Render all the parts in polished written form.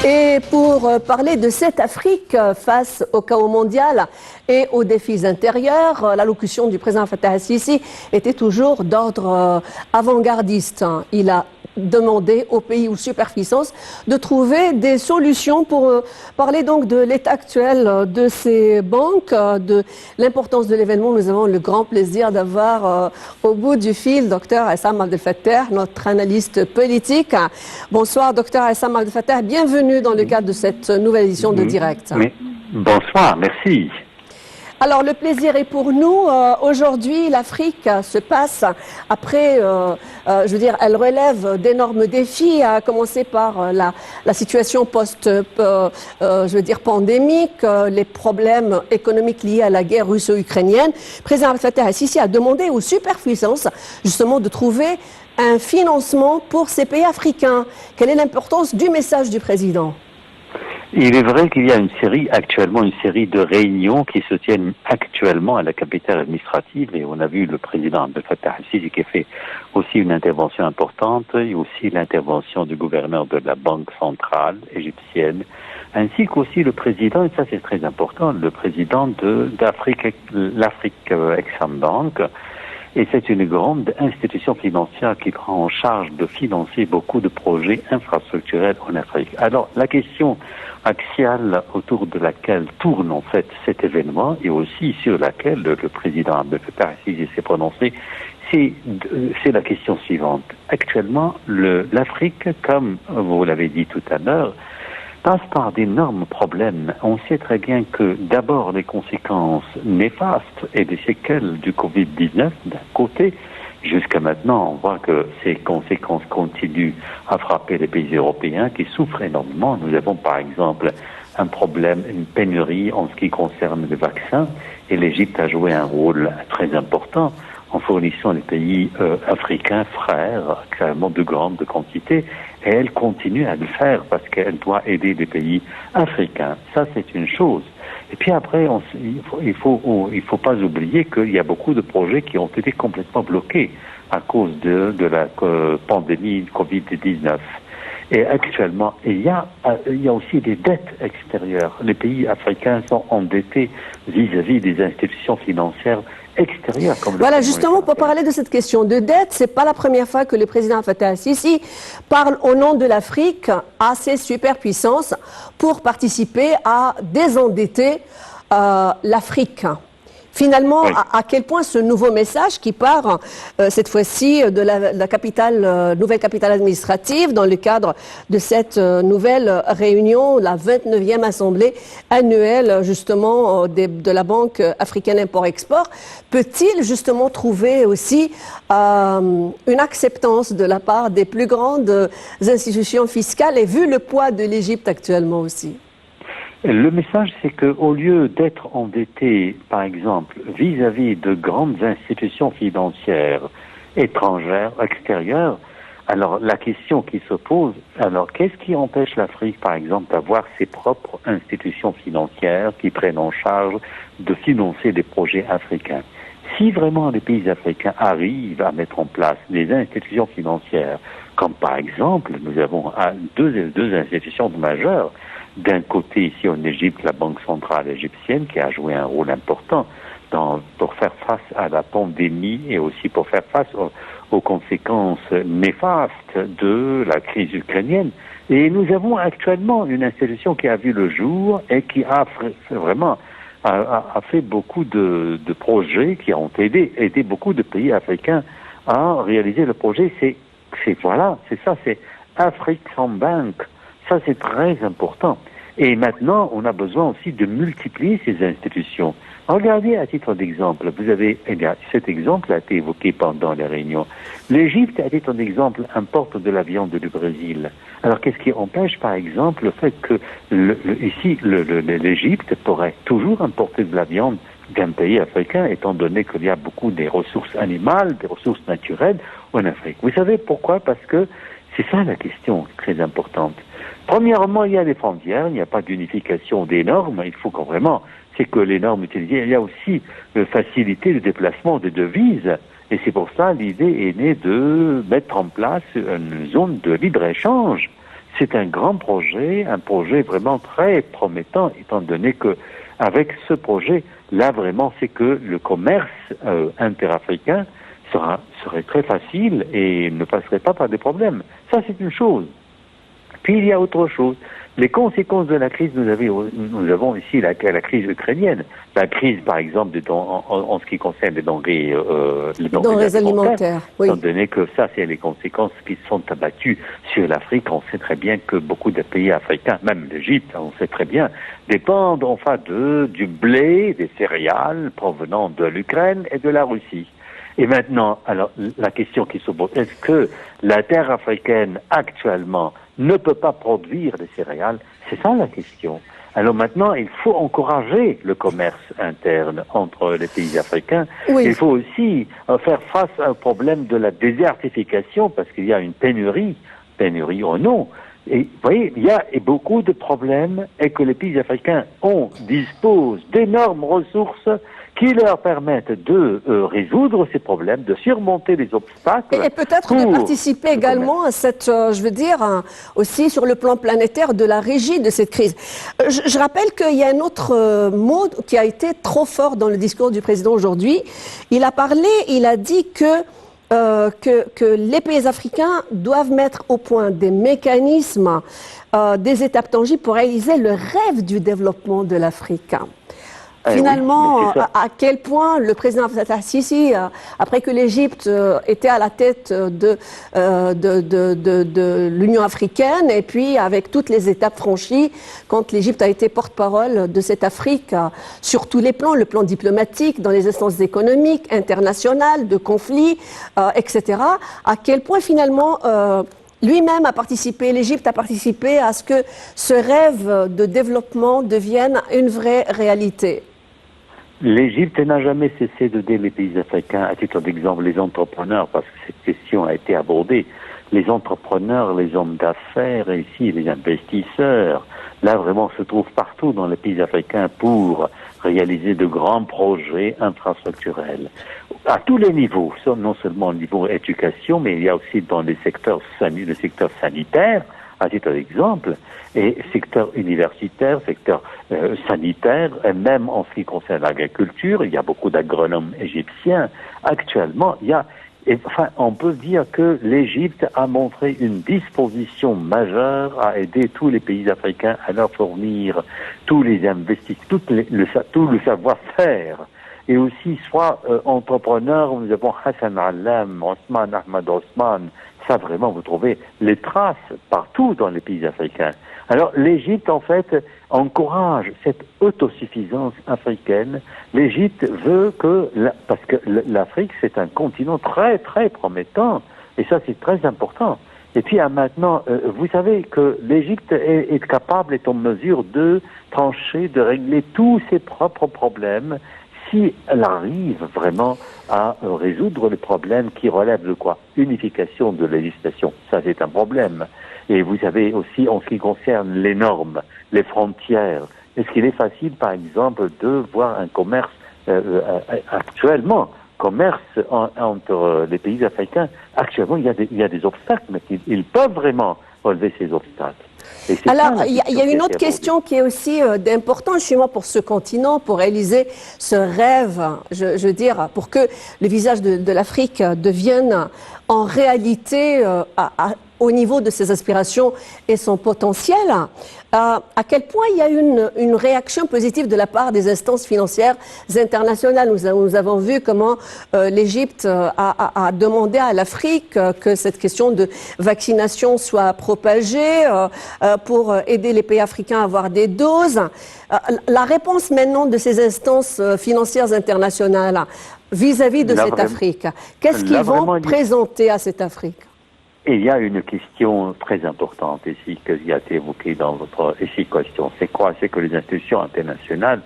Et pour parler de cette Afrique face au chaos mondial et aux défis intérieurs, l'allocution du président Fattah al-Sisi était toujours d'ordre avant-gardiste. Il a demandé aux pays ou superpuissances de trouver des solutions pour parler donc de l'état actuel de ces banques, de l'importance de l'événement. Nous avons le grand plaisir d'avoir au bout du fil Dr Essam Abdel Fattah, notre analyste politique. Bonsoir Dr Essam Abdel Fattah, bienvenue dans le cadre de cette nouvelle édition de Direct. Oui. Bonsoir, merci. Alors le plaisir est pour nous. Aujourd'hui, l'Afrique se passe après, je veux dire, elle relève d'énormes défis, à commencer par la situation je veux dire, pandémique, les problèmes économiques liés à la guerre russo-ukrainienne. Le président Fattah al-Sisi a demandé aux superpuissances justement de trouver un financement pour ces pays africains. Quelle est l'importance du message du président ? Il est vrai qu'il y a actuellement une série de réunions qui se tiennent actuellement à la capitale administrative et on a vu le président Abdel Fattah al-Sisi qui a fait aussi une intervention importante et aussi l'intervention du gouverneur de la Banque centrale égyptienne ainsi qu'aussi le président, et ça c'est très important, le président l'Afrique Exim Bank. Et c'est une grande institution financière qui prend en charge de financer beaucoup de projets infrastructurels en Afrique. Alors, la question axiale autour de laquelle tourne en fait cet événement et aussi sur laquelle le président Abdel Fattah al-Sisi s'est prononcé, c'est la question suivante. Actuellement, l'Afrique, comme vous l'avez dit tout à l'heure, passe par d'énormes problèmes. On sait très bien que d'abord les conséquences néfastes et les séquelles du Covid-19 d'un côté, jusqu'à maintenant on voit que ces conséquences continuent à frapper les pays européens qui souffrent énormément. Nous avons par exemple un problème, une pénurie en ce qui concerne les vaccins et l'Égypte a joué un rôle très important en fournissant les pays africains frères, clairement de grande quantité, et elle continue à le faire parce qu'elle doit aider les pays africains. Ça, c'est une chose. Et puis après, il faut pas oublier qu'il y a beaucoup de projets qui ont été complètement bloqués à cause de la pandémie Covid-19. Et actuellement, il y a aussi des dettes extérieures. Les pays africains sont endettés vis-à-vis des institutions financières extérieures. Voilà, justement, pour parler de cette question de dette, c'est pas la première fois que le président Fattah al-Sisi parle au nom de l'Afrique à ces superpuissances pour participer à désendetter l'Afrique. Finalement, à quel point ce nouveau message qui part, cette fois-ci, de la nouvelle capitale administrative, dans le cadre de cette nouvelle réunion, la 29e assemblée annuelle, justement, de la Banque africaine import-export, peut-il justement trouver aussi une acceptance de la part des plus grandes institutions fiscales, et vu le poids de l'Égypte actuellement aussi ? Le message, c'est qu'au lieu d'être endetté, par exemple, vis-à-vis de grandes institutions financières étrangères, extérieures, alors la question qui se pose, alors qu'est-ce qui empêche l'Afrique, par exemple, d'avoir ses propres institutions financières qui prennent en charge de financer des projets africains? Si vraiment les pays africains arrivent à mettre en place des institutions financières, comme par exemple, nous avons deux institutions majeures. D'un côté, ici en Égypte, la Banque centrale égyptienne qui a joué un rôle important pour faire face à la pandémie et aussi pour faire face aux conséquences néfastes de la crise ukrainienne. Et nous avons actuellement une institution qui a vu le jour et qui a vraiment fait beaucoup de projets qui ont aidé beaucoup de pays africains à réaliser le projet. C'est African Bank. Ça, c'est très important. Et maintenant, on a besoin aussi de multiplier ces institutions. Regardez à titre d'exemple, cet exemple a été évoqué pendant les réunions. L'Égypte, à titre d'exemple, importe de la viande du Brésil. Alors, qu'est-ce qui empêche, par exemple, le fait que l'Égypte pourrait toujours importer de la viande d'un pays africain, étant donné qu'il y a beaucoup des ressources animales, des ressources naturelles en Afrique. Vous savez pourquoi? Parce que c'est ça la question très importante. Premièrement, il y a les frontières, il n'y a pas d'unification des normes, il faut c'est que les normes utilisées, il y a aussi faciliter le déplacement des devises, et c'est pour ça l'idée est née de mettre en place une zone de libre-échange c'est un grand projet, un projet vraiment très promettant, étant donné que avec ce projet, là vraiment, c'est que le commerce interafricain serait très facile et ne passerait pas par des problèmes. Ça, c'est une chose. Puis il y a autre chose. Les conséquences de la crise, nous avons ici la crise ukrainienne. La crise, par exemple, en ce qui concerne les denrées alimentaires. Oui. Étant donné que ça, c'est les conséquences qui sont abattues sur l'Afrique. On sait très bien que beaucoup de pays africains, même l'Égypte, on sait très bien, dépendent enfin du blé, des céréales provenant de l'Ukraine et de la Russie. Et maintenant, alors, la question qui se pose, est-ce que la terre africaine, actuellement, ne peut pas produire des céréales? C'est ça la question. Alors maintenant, il faut encourager le commerce interne entre les pays africains. Oui. Il faut aussi faire face au problème de la désertification, parce qu'il y a une pénurie en eau. Et vous voyez, il y a beaucoup de problèmes et que les pays africains disposent d'énormes ressources qui leur permettent de résoudre ces problèmes, de surmonter les obstacles. Et peut-être de participer également à cette, aussi sur le plan planétaire, de la régie de cette crise. Je rappelle qu'il y a un autre mot qui a été trop fort dans le discours du président aujourd'hui. Il a dit que les pays africains doivent mettre au point des mécanismes, des étapes tangibles pour réaliser le rêve du développement de l'Afrique. Finalement, à quel point le président Fattah Sisi, après que l'Égypte était à la tête de l'Union africaine, et puis avec toutes les étapes franchies, quand l'Égypte a été porte-parole de cette Afrique sur tous les plans, le plan diplomatique, dans les instances économiques, internationales, de conflits, etc., à quel point finalement lui-même a participé, l'Égypte a participé à ce que ce rêve de développement devienne une vraie réalité. L'Égypte n'a jamais cessé d'aider les pays africains, à titre d'exemple les entrepreneurs, parce que cette question a été abordée. Les entrepreneurs, les hommes d'affaires, et ici les investisseurs, là vraiment se trouvent partout dans les pays africains pour réaliser de grands projets infrastructurels. À tous les niveaux, non seulement au niveau éducation, mais il y a aussi dans le secteur sanitaire, à titre d'exemple, et secteur universitaire, secteur sanitaire, et même en ce qui concerne l'agriculture, il y a beaucoup d'agronomes égyptiens. Actuellement, on peut dire que l'Égypte a montré une disposition majeure à aider tous les pays africains à leur fournir tous les investissements, tout le savoir-faire. Et aussi, soit entrepreneurs, nous avons Hassan Allam, Ousmane Ahmad Ousmane, ça vraiment, vous trouvez les traces partout dans les pays africains. Alors, l'Égypte, en fait, encourage cette autosuffisance africaine. L'Égypte veut parce que l'Afrique, c'est un continent très, très promettant, et ça, c'est très important. Et puis, maintenant, vous savez que l'Égypte est capable, est en mesure de trancher, de régler tous ses propres problèmes, si elle arrive vraiment à résoudre les problèmes qui relèvent de quoi? Unification de la législation. Ça, c'est un problème. Et vous savez aussi, en ce qui concerne les normes, les frontières, est-ce qu'il est facile, par exemple, de voir un commerce actuellement, commerce entre les pays africains? Actuellement, il y a des obstacles, mais ils peuvent vraiment relever ces obstacles. Alors, il y a une autre question qui est aussi d'importance justement pour ce continent, pour réaliser ce rêve, je veux dire, pour que le visage de l'Afrique devienne en réalité au niveau de ses aspirations et son potentiel. À quel point il y a une réaction positive de la part des instances financières internationales. Nous avons vu comment l'Égypte a demandé à l'Afrique que cette question de vaccination soit propagée pour aider les pays africains à avoir des doses. La réponse maintenant de ces instances financières internationales vis-à-vis de cette Afrique, qu'est-ce qu'ils vont présenter à cette Afrique? Il y a une question très importante ici qui a été évoquée dans votre question. C'est quoi? C'est que les institutions internationales,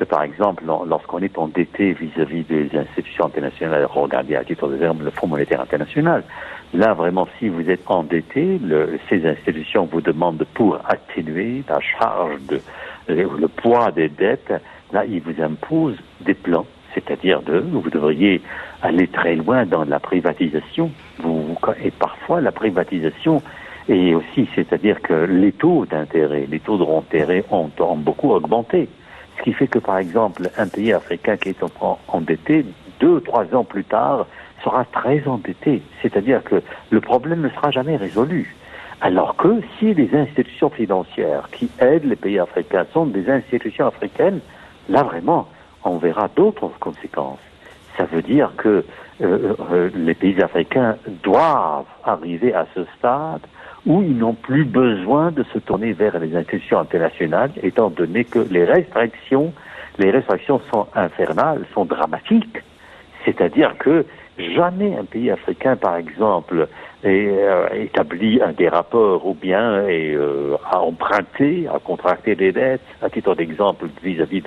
par exemple, lorsqu'on est endetté vis-à-vis des institutions internationales, regardez à titre d'exemple le Fonds monétaire international, là vraiment si vous êtes endetté, ces institutions vous demandent pour atténuer la charge le poids des dettes, là ils vous imposent des plans. C'est-à-dire vous devriez aller très loin dans la privatisation. Et parfois, la privatisation Et aussi, c'est-à-dire que les taux d'intérêt, les taux de d'intérêt ont beaucoup augmenté. Ce qui fait que, par exemple, un pays africain qui est endetté, 2-3 ans plus tard, sera très endetté. C'est-à-dire que le problème ne sera jamais résolu. Alors que si les institutions financières qui aident les pays africains sont des institutions africaines, là vraiment, on verra d'autres conséquences. Ça veut dire que les pays africains doivent arriver à ce stade où ils n'ont plus besoin de se tourner vers les institutions internationales, étant donné que les restrictions sont infernales, sont dramatiques. C'est-à-dire que jamais un pays africain, par exemple, établit des rapports ou bien a emprunté, a contracté des dettes, à titre d'exemple vis-à-vis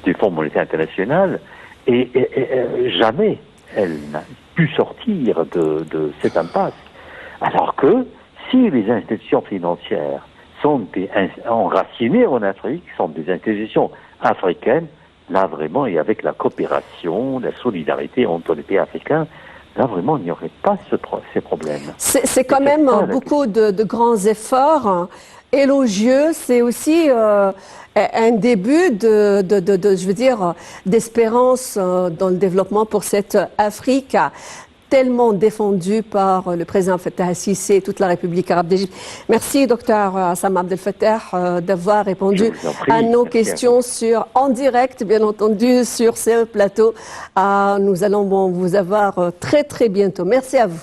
du Fonds monétaire international, et jamais elle n'a pu sortir de cette impasse. Alors que si les institutions financières sont enracinées en Afrique, sont des institutions africaines, là vraiment, et avec la coopération, la solidarité entre les pays africains, là vraiment, il n'y aurait pas ces problèmes. C'est quand même beaucoup de grands efforts élogieux. C'est aussi un début je veux dire, d'espérance dans le développement pour cette Afrique tellement défendue par le président Fattah al-Sisi et toute la République arabe d'Égypte. Merci, docteur Assam Abdel Fattah, d'avoir répondu à nos questions en direct, bien entendu, sur ce plateau. Nous allons vous avoir très, très bientôt. Merci à vous.